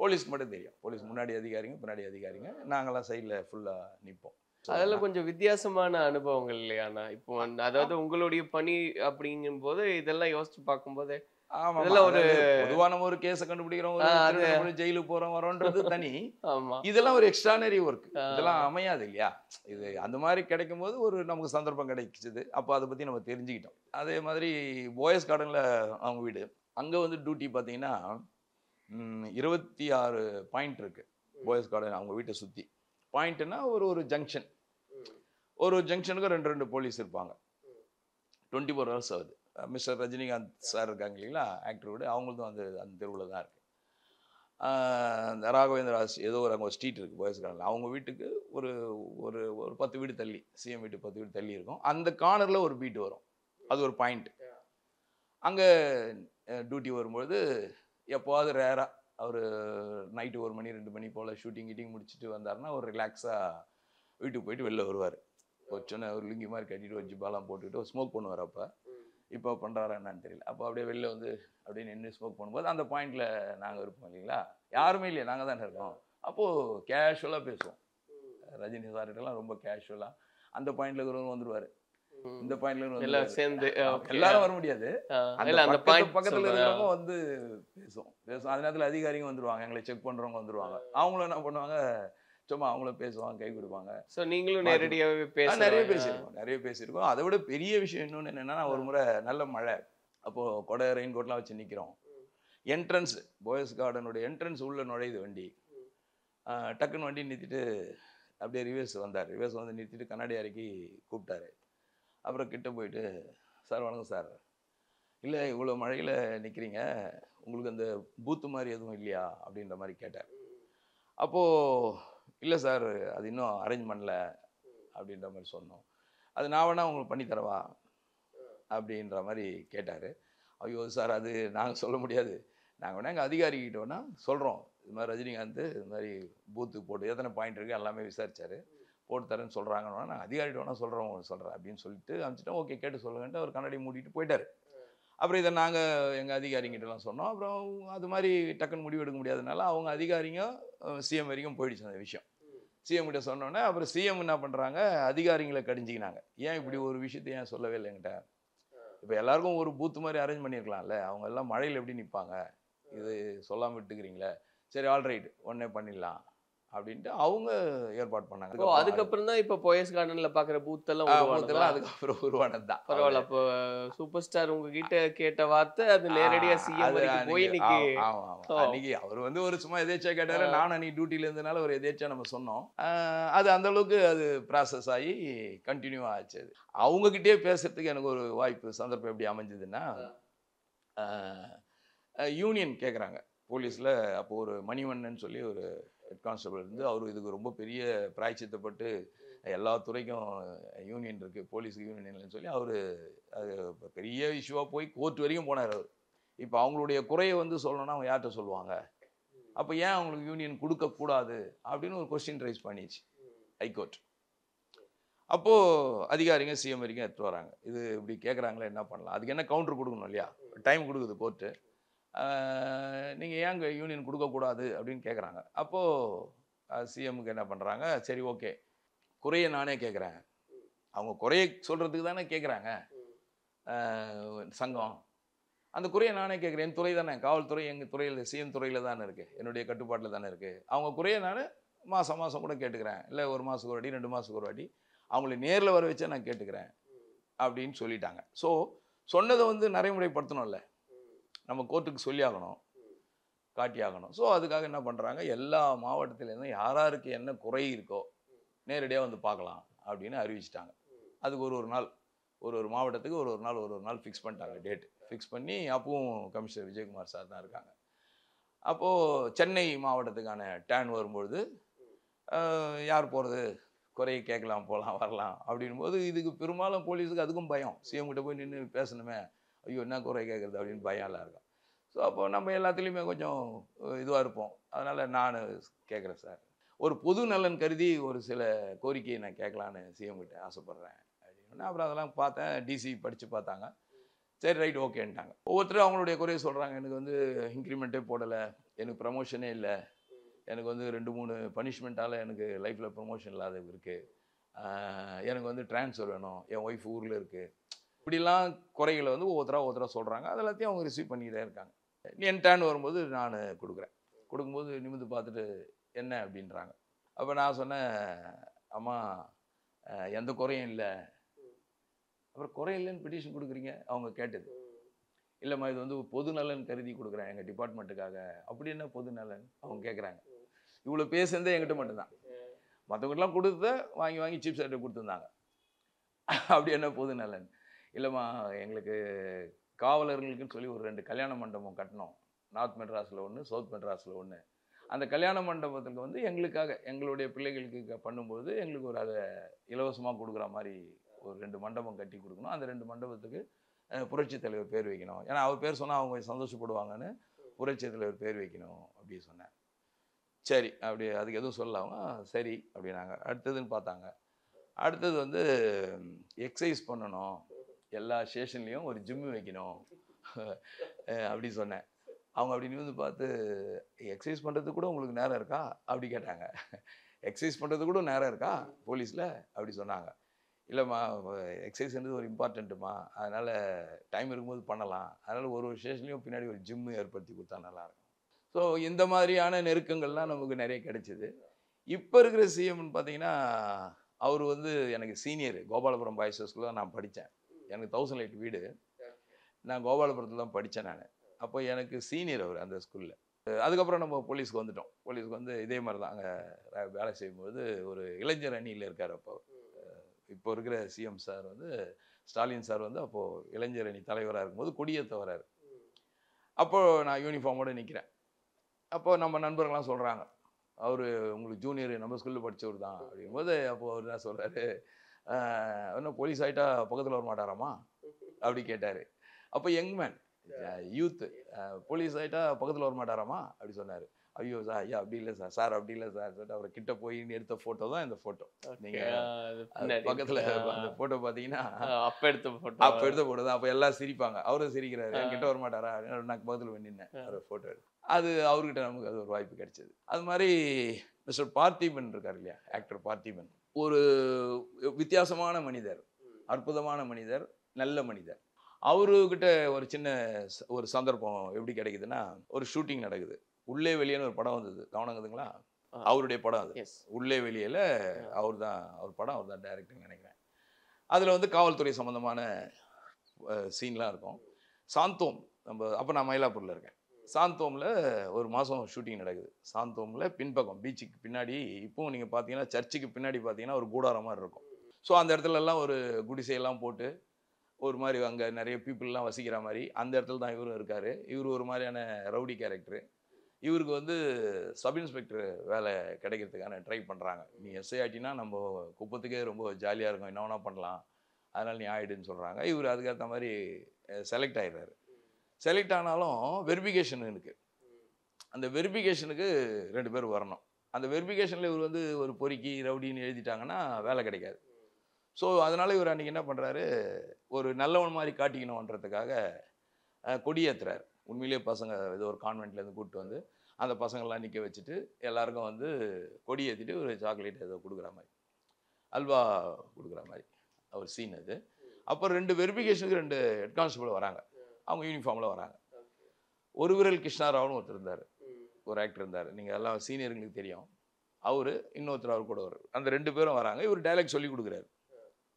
போலீஸ்க்கு மட்டும் தெரியும். போலீஸ் முன்னாடி அதிகாரிங்க, பின்னாடி அதிகாரிங்க, நாங்களாம் சைடில் ஃபுல்லாக நிற்போம். அதெல்லாம் கொஞ்சம் வித்தியாசமான அனுபவங்கள் இல்லையாண்ணா? இப்போ அதாவது உங்களுடைய பணி அப்படிங்கும்போது இதெல்லாம் யோசிச்சு பார்க்கும்போது இதெல்லாம் ஒரு பொதுவான ஒரு கேஸை கண்டுபிடிக்கிறோம், ஜெயிலுக்கு போறோம் வரோன்றது தனி. ஆமா, இதெல்லாம் ஒரு எக்ஸ்ட்ரானரி ஒர்க், இதெல்லாம் அமையாது இல்லையா? இது அந்த மாதிரி கிடைக்கும் போது ஒரு நமக்கு சந்தர்ப்பம் கிடைச்சிது. அப்போ அதை பற்றி நம்ம தெரிஞ்சுக்கிட்டோம். அதே மாதிரி போயஸ் கார்டனில் அவங்க வீடு, அங்கே வந்து டியூட்டி பார்த்தீங்கன்னா 26 பாயிண்ட் இருக்கு போயஸ் கார்டன் அவங்க வீட்டை சுற்றி. பாயிண்ட்னா ஒரு ஜங்ஷன், ஒரு ஜங்ஷனுக்கு 2 போலீஸ் இருப்பாங்க. 24 ஹவர்ஸ் ஆகுது. மிஸ்டர் ரஜினிகாந்த் சார் இருக்காங்க இல்லைங்களா, ஆக்டரோட, அவங்களும் அந்த தெருவில் தான் இருக்குது. ராகவேந்திரா ஏதோ அங்கே ஒரு ஸ்ட்ரீட் இருக்குது போயஸ் கார்டனில். அவங்க வீட்டுக்கு ஒரு ஒரு ஒரு 10 வீடு தள்ளி, சிஎம் வீட்டு 10 வீடு தள்ளி இருக்கும். அந்த கார்னரில் ஒரு பீட் வரும், அது ஒரு பாயிண்ட். அங்கே டியூட்டி வரும்பொழுது எப்போவாது ரேராக அவர் நைட்டு 1 மணி 2 மணி போல் ஷூட்டிங் முடிச்சுட்டு வந்தாருன்னா ஒரு ரிலாக்ஸாக வீட்டுக்கு போயிட்டு வெளில வருவார். ஒரு சின்ன ஒரு லுங்கி மாதிரி கட்டிட்டு ஒரு ஜிப்பாலாம் போட்டுக்கிட்டு ஸ்மோக் பண்ணுவார். அப்போ இப்போ பண்ணுறாரா என்னன்னு தெரியல. அப்போ அப்படியே வெளில வந்து அப்படியே நின்று ஸ்மோக் பண்ணும்போது அந்த பாயிண்டில் நாங்கள் இருப்போம் இல்லைங்களா, யாருமே இல்லையா, நாங்கள் தானே இருக்கோம். அப்போது கேஷுவலாக பேசுவோம். ரஜினி சார்கிட்டலாம் ரொம்ப கேஷுவலாக அந்த பாயிண்டில் இருக்கிறவங்க வந்துடுவார், இந்த பாயிண்ட்ல எல்லாம் சேர்ந்து எல்லாரும் வர முடியாது, அந்த பக்கத்துல இருக்கிறவங்க வந்து பேசும். அந்த நேரத்தில் அதிகாரிங்க வந்துருவாங்க, எங்களை செக் பண்றவங்க வந்துருவாங்க. அவங்களும் என்ன பண்ணுவாங்க, சும்மா அவங்களும் பேசுவாங்க, கை கொடுப்பாங்க. ஸோ நீங்களும் நேரடியாகவே நிறைய பேசியிருக்கோம். அதை விட பெரிய விஷயம் இன்னொன்று என்னன்னா, ஒரு முறை நல்ல மழை, அப்போ கொடை ரெயின் கோட்லாம் வச்சு நிற்கிறோம். என்ட்ரன்ஸ் போயஸ் கார்டனுடைய என்ட்ரன்ஸ் உள்ள நுழையுது வண்டி. டக்குன்னு வண்டி நிறுத்திட்டு அப்படியே ரிவர்ஸ் வந்தார். ரிவர்ஸ் வந்து நிறுத்திட்டு கண்ணாடி இறக்கி கூப்பிட்டாரு. அப்புறம் கிட்ட போயிட்டு, சார் வணக்கம் சார், இல்லை இவ்வளோ மழையில் நிற்கிறீங்க, உங்களுக்கு அந்த பூத்து மாதிரி எதுவும் இல்லையா அப்படின்ற மாதிரி கேட்டார். அப்போது இல்லை சார், அது இன்னும் அரேஞ்ச் பண்ணல அப்படின்ற மாதிரி சொன்னோம். அது நான் வேணா உங்களுக்கு பண்ணித்தரவா அப்படின்ற மாதிரி கேட்டார். ஐயோ சார், அது நாங்கள் சொல்ல முடியாது, நாங்கள் வேணா எங்கள் அதிகாரிக்கிட்ட வேணா சொல்கிறோம், இது மாதிரி ரஜினிகாந்த் இது மாதிரி பூத்து போட்டு எத்தனை பாயிண்ட் இருக்குது எல்லாமே விசாரிச்சார், போட்டு தரேன்னு சொல்கிறாங்கன்னா நான் அதிகாரிகிட்ட வேணா சொல்கிறேன் அப்படின்னு சொல்லிட்டு அனுப்பிச்சிட்டோம். ஓகே கேட்டு சொல்லுங்கன்ட்டு அவர் கண்ணாடி மூடிட்டு போயிட்டார். அப்புறம் இதை நாங்கள் எங்கள் அதிகாரிங்கிட்டலாம் சொன்னோம். அப்புறம் அது மாதிரி டக்குன்னு முடிவு எடுக்க முடியாதனால அவங்க அதிகாரிங்க சிஎம் வரைக்கும் போயிடுச்சு அந்த விஷயம். சிஎம் கிட்ட சொன்னோன்னே அப்புறம் சிஎம் என்ன பண்ணுறாங்க, அதிகாரிங்களை கடிஞ்சிக்கினாங்க. ஏன் இப்படி ஒரு விஷயத்தை ஏன் சொல்லவே இல்லை என்கிட்ட, இப்போ எல்லாருக்கும் ஒரு பூத்து மாதிரி அரேஞ்ச் பண்ணியிருக்கலாம்ல, அவங்க எல்லாம் மழையில் எப்படி நிற்பாங்க, இது சொல்லாமல் விட்டுக்கிறீங்களே, சரி ஆல்ரைட் உடனே பண்ணிடலாம் அப்படின்ட்டு அவங்க ஏற்பாடு பண்ணாங்க. அதுக்கப்புறம் தான் இப்போ போயஸ் கார்டன்ல பாக்குற பூத்தெல்லாம் அதுக்கப்புறம் உருவானது தான். பரவாயில்ல, அப்போ சூப்பர் ஸ்டார் உங்ககிட்ட கேட்ட வார்த்தை அது நேரடியா சிஎம் வரைக்கும் போய் அன்னைக்கு அவர் வந்து ஒரு சும்மா எதேச்சா கேட்டாரு, நான் அன்னைக்கு டியூட்டில இருந்தனால ஒரு எதேச்சா நம்ம சொன்னோம். அது அந்த அளவுக்கு அது ப்ராசஸ் ஆகி கண்டினியூ ஆச்சு. அவங்க கிட்டே பேசுறதுக்கு எனக்கு ஒரு வாய்ப்பு சந்தர்ப்பம் எப்படி அமைஞ்சதுன்னா, யூனியன் கேட்குறாங்க போலீஸில். அப்போ ஒரு மணிவண்ணன் சொல்லி ஒரு ஹெட் கான்ஸ்டபிள் இருந்து, அவர் இதுக்கு ரொம்ப பெரிய பிராய்ச்சித்தப்பட்டு எல்லா துறைக்கும் யூனியன் இருக்குது, போலீஸுக்கு யூனியன் சொல்லி அவர் அது பெரிய இஷ்யூவாக போய் கோர்ட் வரைக்கும் போனார் அவர். இப்போ அவங்களுடைய குறையை வந்து சொல்லணும்னா அவங்க யார்கிட்ட சொல்லுவாங்க, அப்போ ஏன் அவங்களுக்கு யூனியன் கொடுக்கக்கூடாது அப்படின்னு ஒரு கொஸ்டின் ரைஸ் பண்ணிச்சு ஹைகோர்ட். அப்போது அதிகாரிங்க சிஎம் வரைக்கும் எடுத்து வராங்க, இது இப்படி கேட்குறாங்களே என்ன பண்ணலாம், அதுக்கு என்ன கவுண்டர் கொடுக்கணும் இல்லையா, டைம் கொடுக்குது கோர்ட்டு, நீங்கள் ஏங்க யூனியன் கொடுக்கக்கூடாது அப்படின்னு கேட்குறாங்க. அப்போது சிஎம்முக்கு என்ன பண்ணுறாங்க, சரி ஓகே குறையை நானே கேட்குறேன், அவங்க குறையை சொல்கிறதுக்கு தானே கேட்குறாங்க சங்கம், அந்த குறையை நானே கேட்குறேன், என் துறை தானே, காவல்துறை எங்கள் துறையில் சிஎம் துறையில் தானே இருக்குது, என்னுடைய கட்டுப்பாட்டில் தானே இருக்குது, அவங்க குறையை நான் மாதம் மாதம் கூட கேட்டுக்கிறேன், இல்லை ஒரு மாதத்துக்கு ஒரு வாட்டி 2 மாதத்துக்கு ஒரு வாட்டி அவங்கள நேரில் வர வச்சா நான் கேட்டுக்கிறேன் அப்படின்னு சொல்லிட்டாங்க. ஸோ சொன்னதை வந்து நடைமுறைப்படுத்தணும்ல, நம்ம கோர்ட்டுக்கு சொல்லி ஆகணும், காட்டி ஆகணும். ஸோ அதுக்காக என்ன பண்ணுறாங்க, எல்லா மாவட்டத்திலேருந்தும் யாராருக்கு என்ன குறை இருக்கோ நேரடியாக வந்து பார்க்கலாம் அப்படின்னு அறிவிச்சிட்டாங்க. அதுக்கு ஒரு நாள் ஒரு மாவட்டத்துக்கு ஒரு நாள் ஃபிக்ஸ் பண்ணிட்டாங்க, டேட் ஃபிக்ஸ் பண்ணி. அப்பவும் கமிஷனர் விஜயகுமார் சார் தான் இருக்காங்க. அப்போது சென்னை மாவட்டத்துக்கான டேன் வரும்பொழுது யார் போகிறது, குறையை கேட்கலாம், போகலாம், வரலாம் அப்படின்போது இதுக்கு பெரும்பாலும் போலீஸுக்கு அதுக்கும் பயம். சிஎம் கிட்ட போய் நின்று பேசணுமே, ஐயோ என்ன குறை கேட்குறது அப்படின்னு பயம்லாம் இருக்கும். ஸோ அப்போ நம்ம எல்லாத்துலேயுமே கொஞ்சம் இதுவாக இருப்போம். அதனால் நான் கேட்குறேன் சார், ஒரு பொது நலன் கருதி ஒரு சில கோரிக்கையை நான் கேட்கலான்னு சிஎம் கிட்ட ஆசைப்பட்றேன் அப்படின்னு. அப்புறம் அதெல்லாம் பார்த்தேன், டிசி படித்து பார்த்தாங்க, சரி ரைட் ஓகேன்ட்டாங்க. ஒவ்வொருத்தரும் அவங்களுடைய குறையை சொல்கிறாங்க. எனக்கு வந்து இன்க்ரிமெண்ட்டே போடலை, எனக்கு ப்ரமோஷனே இல்லை, எனக்கு வந்து 2-3 பனிஷ்மெண்ட்டால் எனக்கு லைஃப்பில் ப்ரமோஷன் இல்லாத இருக்குது, எனக்கு வந்து ட்ரான்ஸ்ஃபர் வேணும், என் ஒய்ஃப் ஊரில் இருக்குது, இப்படிலாம் குறைகளை வந்து ஒவ்வொருத்தராக சொல்கிறாங்க. அது எல்லாத்தையும் அவங்க ரிசீவ் பண்ணிக்கிட்டே இருக்காங்க. என் டேன் வரும்போது நான் கொடுக்குறேன். கொடுக்கும்போது நிமிந்து பார்த்துட்டு என்ன அப்படின்றாங்க. அப்போ நான் சொன்னேன், அம்மா எந்த குறையும் இல்லை. அப்புறம் குறை இல்லைன்னு பெட்டிஷன் கொடுக்குறீங்க, அவங்க கேட்டது. இல்லைம்மா இது வந்து பொது நலன் கருதி கொடுக்குறேன் எங்கள் டிபார்ட்மெண்ட்டுக்காக. அப்படி என்ன பொது நலன் அவங்க கேட்குறாங்க. இவ்வளோ பேசுனதே என்கிட்ட மட்டும்தான், மற்றவங்களாம் கொடுத்த வாங்கி சீஃப் செக்ரட்டரி கொடுத்துருந்தாங்க. அப்படி என்ன பொது நலன், இல்லைம்மா எங்களுக்கு காவலர்களுக்குன்னு சொல்லி ஒரு 2 கல்யாண மண்டபம் கட்டணும், நார்த் மெட்ராஸில் ஒன்று, சவுத் மெட்ராஸில் ஒன்று. அந்த கல்யாண மண்டபத்துக்கு வந்து எங்களுக்காக எங்களுடைய பிள்ளைகளுக்கு பண்ணும்போது எங்களுக்கு ஒரு அதை இலவசமாக கொடுக்குற மாதிரி ஒரு 2 மண்டபம் கட்டி கொடுக்கணும். அந்த 2 மண்டபத்துக்கு புரட்சித் தலைவர் பேர் வைக்கணும், ஏன்னா அவர் பேர் சொன்னால் அவங்க சந்தோஷப்படுவாங்கன்னு புரட்சித் தலைவர் பேர் வைக்கணும் அப்படின்னு சொன்னேன். சரி அப்படி அதுக்கு எதுவும் சொல்லலாமா, சரி அப்படின்னாங்க. அடுத்ததுன்னு பார்த்தாங்க, அடுத்தது வந்து எக்ஸசைஸ் பண்ணணும், எல்லா ஸ்டேஷன்லேயும் ஒரு ஜிம்மு வைக்கணும் அப்படி சொன்னேன். அவங்க அப்படின்னு வந்து பார்த்து, எக்ஸசைஸ் பண்ணுறதுக்கு கூட உங்களுக்கு நேரம் இருக்கா அப்படி கேட்டாங்க. எக்ஸசைஸ் பண்ணுறதுக்கு கூட நேரம் இருக்கா போலீஸில் அப்படி சொன்னாங்க. இல்லைம்மா எக்ஸசைஸ்ன்றது ஒரு இம்பார்ட்டண்ட்டுமா, அதனால் டைம் இருக்கும்போது பண்ணலாம், அதனால் ஒரு ஸ்டேஷன்லேயும் பின்னாடி ஒரு ஜிம்மு ஏற்படுத்தி கொடுத்தா நல்லாயிருக்கும். ஸோ இந்த மாதிரியான நெருக்கங்கள்லாம் நமக்கு நிறைய கிடைச்சிது. இப்போ இருக்கிற சிஎம்னு பார்த்தீங்கன்னா, அவர் வந்து எனக்கு சீனியர். கோபாலபுரம் பாய்ஸ் ஸ்கூலில் தான் நான் படித்தேன். எனக்கு 1000 லைட் வீடு, நான் கோபாலபுரத்தில் தான் படித்தேன் நான். அப்போ எனக்கு சீனியர் அவர் அந்த ஸ்கூலில். அதுக்கப்புறம் நம்ம போலீஸ்க்கு வந்துட்டோம். போலீஸ்க்கு வந்து இதே மாதிரி தான் அங்கே வேலை செய்யும்போது ஒரு இளைஞர் அணியில் இருக்கார். அப்போ இப்போ இருக்கிற சிஎம் சார் வந்து ஸ்டாலின் சார் வந்து அப்போது இளைஞர் அணி தலைவராக இருக்கும்போது கொடியேற்ற வராரு. அப்போது நான் யூனிஃபார்மோடு நிற்கிறேன். அப்போ நம்ம நண்பர்கள்லாம் சொல்கிறாங்க, அவர் உங்களுக்கு ஜூனியர், நம்ம ஸ்கூலில் படித்தவர் தான் அப்படிங்கும்போது, அப்போது அவர் தான் சொல்கிறாரு, இன்னும் போலீஸ் ஆகிட்டா பக்கத்தில் வர மாட்டாராமா அப்படி கேட்டார். அப்போ யங்மேன் யூத்து, போலீஸ் ஆகிட்டா பக்கத்தில் வர மாட்டாராமா அப்படி சொன்னார். ஐயோ சார், ஐயா அப்படி இல்லை சார், சார் அப்படி இல்லை சார் சொல்லிட்டு அவரை கிட்ட போய் எடுத்த ஃபோட்டோ தான் இந்த ஃபோட்டோ. நீங்கள் பக்கத்தில் அந்த ஃபோட்டோ பார்த்தீங்கன்னா அப்போ எடுத்த ஃபோட்டோ தான். அப்போ எல்லாம் சிரிப்பாங்க, அவரும் சிரிக்கிறாரு, என்கிட்ட வர மாட்டாரா, நான் பக்கத்தில் போய் நின்னேன் ஒரு ஃபோட்டோ எடுத்து. அது அவர்கிட்ட நமக்கு அது ஒரு வாய்ப்பு கிடைச்சது. அது மாதிரி மிஸ்டர் பார்த்திபன் இருக்கார் இல்லையா, ஆக்டர் பார்த்திபன், ஒரு வித்தியாசமான மனிதர், அற்புதமான மனிதர், நல்ல மனிதர். அவருக்கிட்ட ஒரு சின்ன ஒரு சந்தர்ப்பம் எப்படி கிடைக்குதுன்னா, ஒரு ஷூட்டிங் நடக்குது. உள்ளே வெளியேன்னு ஒரு படம் வந்தது, கவனங்குதுங்களா, அவருடைய படம் அது. உள்ளே வெளியில் அவர் படம், அவர் தான் டைரக்டர்னு நினைக்கிறேன். அதில் வந்து காவல்துறை சம்மந்தமான சீன்லாம் இருக்கும். சாந்தோம், நம்ம அப்போ நான் மயிலாப்பூரில் இருக்கேன். சாந்தோமில் ஒரு மாதம் ஷூட்டிங் நடக்குது. சாந்தோமில் பின்பக்கம் பீச்சுக்கு பின்னாடி, இப்போவும் நீங்கள் பார்த்தீங்கன்னா சர்ச்சுக்கு பின்னாடி பார்த்தீங்கன்னா ஒரு கூடாரம் மாதிரி இருக்கும். ஸோ அந்த இடத்துலலாம் ஒரு குடிசையெல்லாம் போட்டு ஒரு மாதிரி அங்கே நிறைய பீப்புளெலாம் வசிக்கிற மாதிரி அந்த இடத்துல தான் இவரும் இருக்கார். இவர் ஒரு மாதிரியான ரவுடி கேரக்டரு. இவருக்கு வந்து சப் இன்ஸ்பெக்டர் வேலை கிடைக்கிறதுக்கான ட்ரை பண்ணுறாங்க. நீ எஸ்ஐ ஆகிட்டினா நம்ம குப்பத்துக்கே ரொம்ப ஜாலியாக இருக்கும், என்ன வேணால் பண்ணலாம், அதனால் நீ ஆகிடுன்னு சொல்கிறாங்க. இவர் அதுக்கேற்ற மாதிரி செலக்ட் ஆகிடுறாரு. செலக்ட் ஆனாலும் வெரிஃபிகேஷன் இருக்குது. அந்த வெரிஃபிகேஷனுக்கு 2 பேர் வரணும். அந்த வெரிஃபிகேஷனில் இவர் வந்து ஒரு பொறுக்கி ரவுடின்னு எழுதிட்டாங்கன்னா வேலை கிடைக்காது. ஸோ அதனால் இவர் அன்றைக்கி என்ன பண்ணுறாரு, ஒரு நல்லவன் மாதிரி காட்டிக்கணுன்றதுக்காக கொடியேற்றுறாரு. உண்மையிலேயே பசங்க ஏதோ ஒரு கான்வென்ட்லேருந்து கூப்பிட்டு வந்து அந்த பசங்கள்லாம் நிற்க வச்சுட்டு எல்லாருக்கும் வந்து கொடி ஏற்றிட்டு ஒரு சாக்லேட் ஏதோ கொடுக்குற மாதிரி, அல்வா கொடுக்குற மாதிரி ஒரு சீன் அது. அப்போ 2 வெரிஃபிகேஷனுக்கு 2 ஹெட் கான்ஸ்டபிள் வராங்க. அவங்க யூனிஃபார்மில் வராங்க. ஒரு விரல் கிருஷ்ணாராவ்னு ஒருத்தர் இருந்தார், ஒரு ஆக்டர் இருந்தார். நீங்கள் எல்லாம் சீனியர்களுக்கு தெரியும். அவரு இன்னொருத்தர் அவர் கூட வர்றாரு. அந்த 2 பேரும் வராங்க. இவர் டைலாக் சொல்லி கொடுக்குறாரு.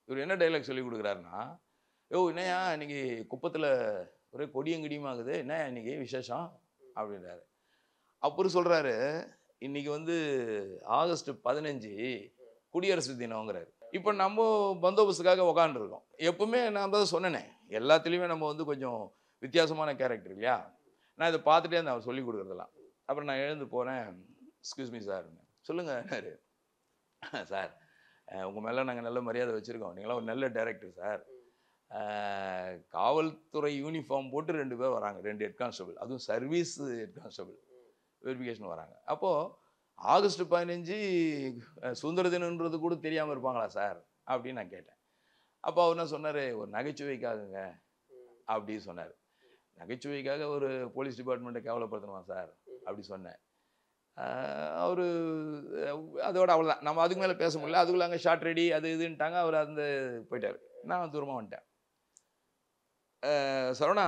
இவர் என்ன டைலாக் சொல்லி கொடுக்குறாருன்னா, என்னையா இன்னைக்கு குப்பத்தில் ஒரே கொடியங்கடியும் ஆகுது, என்னையா இன்னைக்கு விசேஷம் அப்படின்றாரு. அப்புறம் சொல்றாரு, இன்னைக்கு வந்து ஆகஸ்ட் 15 குடியரசு தினம்ங்கிறாரு. இப்போ நம்ம பந்தோபஸ்துக்காக உக்காந்துருக்கோம். எப்பவுமே நான் தான் சொன்னேனே, எல்லாத்துலேயுமே நம்ம வந்து கொஞ்சம் வித்தியாசமான கேரக்டர் இல்லையா. நான் இதை பார்த்துட்டே இருந்தேன் அவர் சொல்லி கொடுக்குறதெல்லாம். அப்புறம் நான் எழுந்து போனேன். Excuse me sir. சொல்லுங்கள் சார், உங்கள் மேலே நாங்கள் நல்ல மரியாதை வச்சுருக்கோம், நீங்களாம் ஒரு நல்ல டைரக்டர் சார். காவல்துறை யூனிஃபார்ம் போட்டு 2 பேர் வராங்க, 2 ஹெட் கான்ஸ்டபிள், அதுவும் சர்வீஸ் ஹெட் கான்ஸ்டபிள் வெரிஃபிகேஷன் வராங்க. அப்போது ஆகஸ்ட் 15 சுதந்திர தினன்றது கூட தெரியாமல் இருப்பாங்களா சார் அப்படின்னு நான் கேட்டேன். அப்போ அவர் என்ன சொன்னார், ஒரு நகைச்சுவைக்காகங்க அப்படி சொன்னார். நகைச்சுவைக்காக ஒரு போலீஸ் டிபார்ட்மெண்ட்டை கேவலப்படுத்தணுமா சார் அப்படி சொன்னேன். அவர் அதோட அவ்வளோதான், நம்ம அதுக்கு மேலே பேச முடியல. அதுக்குள்ள அங்கே ஷார்ட் ரெடி அது இதுன்ட்டாங்க. அவர் அந்த போயிட்டார். நான் தூரமாக வந்துட்டேன். சரவணா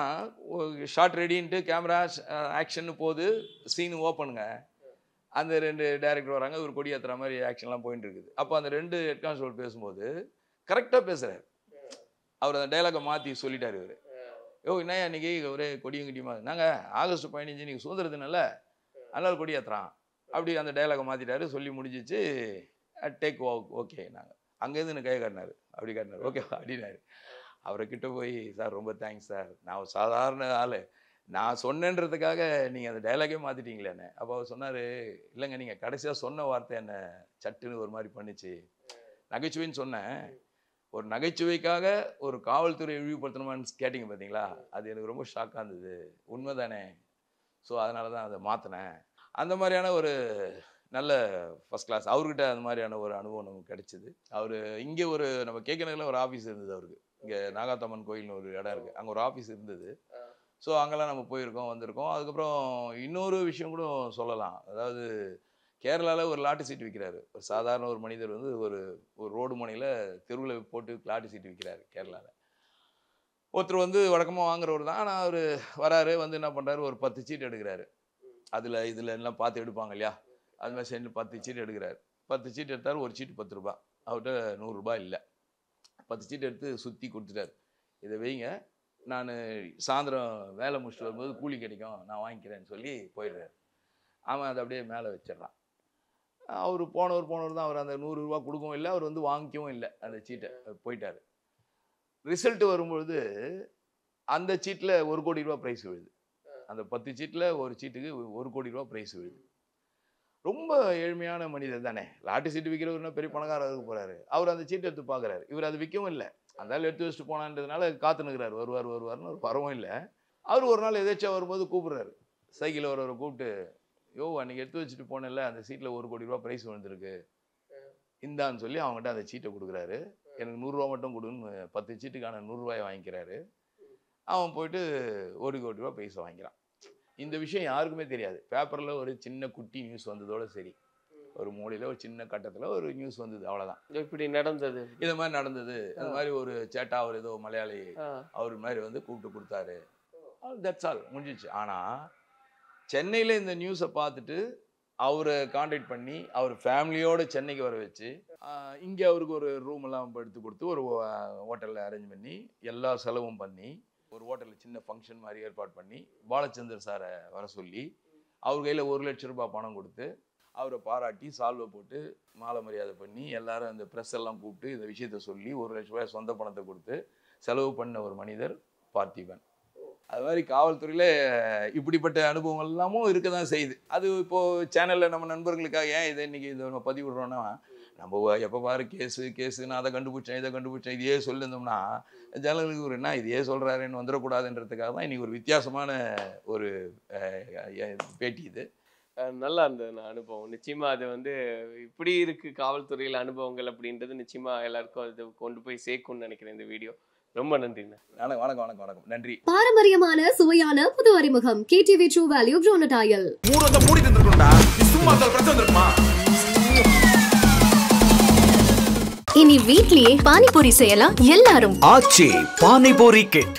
ஷார்ட் ரெடின்ட்டு கேமரா ஆக்ஷன்னு போது சீனு ஓப்பனுங்க. அந்த 2 டைரக்டர் வராங்க, ஒரு கொடி ஏற்றுற மாதிரி ஆக்ஷன்லாம் போயிட்டு இருக்குது. அப்போ அந்த 2 ஹெட் கான்ஸ்டபிள் பேசும்போது கரெக்டாக பேசுகிறார். அவர் அந்த டைலாகை மாற்றி சொல்லிட்டார். இவர் என்னையா இன்னைக்கு ஒரே கொடியும் கிட்டியுமா, நாங்கள் ஆகஸ்ட் 15 இன்னைக்கு சுதந்திர தினம்ல, அதனால கொடி ஏற்றுறான் அப்படி அந்த டைலாகை மாற்றிட்டாரு. சொல்லி முடிஞ்சிச்சு. Take okay. நாங்கள் அங்கேருந்து எனக்கு கை காட்டினார். அப்படி காட்டினார். ஓகே அப்படின்னாரு. அவரை கிட்ட போய், சார் ரொம்ப தேங்க்ஸ் சார், நான் ஒரு சாதாரண ஆள், நான் சொன்னேன்றதுக்காக நீங்கள் அந்த டைலாகே மாற்றிட்டீங்களேன்னு. அப்போ அவர் சொன்னார், இல்லைங்க நீங்கள் கடைசியாக சொன்ன வார்த்தை என்ன சட்டுன்னு ஒரு மாதிரி பண்ணிச்சு. நகைச்சுவைன்னு சொன்னேன், ஒரு நகைச்சுவைக்காக ஒரு காவல்துறை இழிவுபடுத்தணுமான்னு கேட்டிங்க பார்த்தீங்களா, அது எனக்கு ரொம்ப ஷாக்காக இருந்தது. உண்மை தானே. ஸோ அதனால தான் அதை மாற்றினேன். அந்த மாதிரியான ஒரு நல்ல ஃபஸ்ட் கிளாஸ் அவர்கிட்ட அந்த மாதிரியான ஒரு அனுபவம் நமக்கு கிடைச்சிது. அவர் இங்கே ஒரு நம்ம கேட்கறதுல ஒரு ஆஃபீஸ் இருந்தது அவருக்கு. இங்கே நாகாத்தம்மன் கோயில்னு ஒரு இடம் இருக்குது, அங்கே ஒரு ஆஃபீஸ் இருந்தது. ஸோ அங்கெல்லாம் நம்ம போயிருக்கோம், வந்திருக்கோம். அதுக்கப்புறம் இன்னொரு விஷயம் கூட சொல்லலாம். அதாவது கேரளாவில் ஒரு லாட்டு சீட்டு விற்கிறாரு. ஒரு சாதாரண ஒரு மனிதர் வந்து ஒரு ரோடு முனையில் தெருவில் போட்டு லாட்டு சீட்டு விற்கிறாரு கேரளாவில். ஒருத்தர் வந்து வழக்கமாக வாங்குறவர் தான். ஆனால் அவர் வராரு, வந்து என்ன பண்ணுறாரு, ஒரு 10 சீட்டு எடுக்கிறாரு. இதில் எல்லாம் பார்த்து எடுப்பாங்க இல்லையா, அது மாதிரி செஞ்சு 10 சீட்டு எடுக்கிறாரு. 10 சீட்டு எடுத்தார். ஒரு சீட்டு 10 ரூபா. அவர்கிட்ட 100 ரூபாய் இல்லை. 10 சீட்டு எடுத்து சுற்றி கொடுத்துட்டார். இதை வைங்க, நான் சாயந்தரம் வேலை முடிச்சுட்டு வரும்போது கூலி கிடைக்கும், நான் வாங்கிக்கிறேன்னு சொல்லி போயிடுறாரு. அவன் அதை அப்படியே மேலே வச்சிடறான். அவர் போனவர் தான். அவர் அந்த 100 ரூபா கொடுக்கவும் இல்லை, அவர் வந்து வாங்கிக்கவும் இல்லை அந்த சீட்டை. போயிட்டார். ரிசல்ட்டு வரும்பொழுது அந்த சீட்டில் 1 கோடி ரூபா ப்ரைஸ் விழுது. அந்த 10 சீட்டில் ஒரு சீட்டுக்கு 1 கோடி ரூபா ப்ரைஸ் விழுது. ரொம்ப ஏழ்மையான மனிதர் தானே. லாட்டு சீட்டு விற்கிறவர்னா பெரிய பணக்காரருக்கு போகிறாரு. அவர் அந்த சீட்டை எடுத்து பார்க்குறாரு. இவர் அது விற்கவும் இல்லை. அந்த எடுத்து வச்சுட்டு போனான்றதுனால காத்துனுக்கிறார். வருவார்னு ஒரு வரவும் இல்லை. அவர் ஒரு நாள் எதாச்சும் வரும்போது கூப்பிட்றாரு. சைக்கிளில் ஒருவரை கூப்பிட்டு, அன்றைக்கி எடுத்து வச்சுட்டு போனேன்ல, அந்த சீட்டில் 1 கோடி ரூபா ப்ரைஸ் விழுந்திருக்கு, இந்தான்னு சொல்லி அவங்ககிட்ட அந்த சீட்டை கொடுக்குறாரு. எனக்கு 100 ரூபா மட்டும் கொடுன்னு 10 சீட்டுக்கான 100 ரூபாயை வாங்கிக்கிறாரு. அவன் போயிட்டு 1 கோடி ரூபா ப்ரைஸை வாங்கிக்கிறான். இந்த விஷயம் யாருக்குமே தெரியாது. பேப்பரில் ஒரு சின்ன குட்டி நியூஸ் வந்ததோடு சரி, ஒரு மூலையில் ஒரு சின்ன கட்டத்தில் ஒரு நியூஸ் வந்தது, அவ்வளோதான். இப்படி நடந்தது, இது மாதிரி நடந்தது. அந்த மாதிரி ஒரு சேட்டா, அவர் ஏதோ மலையாளி, அவர் மாதிரி வந்து கூப்பிட்டு கொடுத்தாரு. தட்ஸ் ஆல், முடிஞ்சிச்சு. ஆனால் சென்னையில் இந்த நியூஸை பார்த்துட்டு அவரை கான்டாக்ட் பண்ணி அவர் ஃபேமிலியோடு சென்னைக்கு வர வச்சு, இங்கே அவருக்கு ஒரு ரூமெல்லாம் எடுத்து கொடுத்து ஒரு ஹோட்டலில் அரேஞ்ச் பண்ணி எல்லா செலவும் பண்ணி ஒரு ஹோட்டலில் சின்ன ஃபங்க்ஷன் மாதிரி ஏற்பாடு பண்ணி பாலச்சந்தர் சாரை வர சொல்லி அவர் கையில் 1 லட்சம் ரூபாய் பணம் கொடுத்து அவரை பாராட்டி சால்வை போட்டு மாலை மரியாதை பண்ணி எல்லாரும் அந்த ப்ரெஸ் எல்லாம் கூப்பிட்டு இந்த விஷயத்த சொல்லி 1 லட்ச ரூபாய் சொந்த பணத்தை கொடுத்து செலவு பண்ண ஒரு மனிதர் பார்த்திபன். அது மாதிரி காவல்துறையில் இப்படிப்பட்ட அனுபவங்கள் எல்லாமும் இருக்க தான் செய்யுது. அது இப்போது சேனலில் நம்ம நண்பர்களுக்காக ஏன் இதை இன்றைக்கி இதை நம்ம பதிவிடுறோன்னா, நம்ம எப்போ பாரு கேஸு நான் அதை கண்டுபிடிச்சேன் இதை கண்டுபிடிச்சேன் இதையே சொல்லியிருந்தோம்னா ஜனங்களுக்கு ஒரு என்ன இதையே சொல்கிறாருன்னு வந்துடக்கூடாதுன்றதுக்காக தான் இன்றைக்கி ஒரு வித்தியாசமான ஒரு பேட்டி இது. நல்லா இருந்தது அனுபவம். நிச்சயமாக அது வந்து இப்படி இருக்குது காவல்துறையில் அனுபவங்கள் அப்படின்றது நிச்சயமாக எல்லாருக்கும் அது கொண்டு போய் சேர்க்கும்னு நினைக்கிறேன் இந்த வீடியோ. ரொம்ப நன்றிண்ணா. வணக்கம். நன்றி. பாரம்பரியமான சுவையான புது அறிமுகம் KTV True Value Groundnut Oil. மூடிட்டு இருக்கணும்டா. சும்மா அந்த பிரச்சனை இருக்குமா? இனி வீட்லயே பானிபூரி செய்யலாம் எல்லாரும். ஆச்சி பானிபூரி கிட்.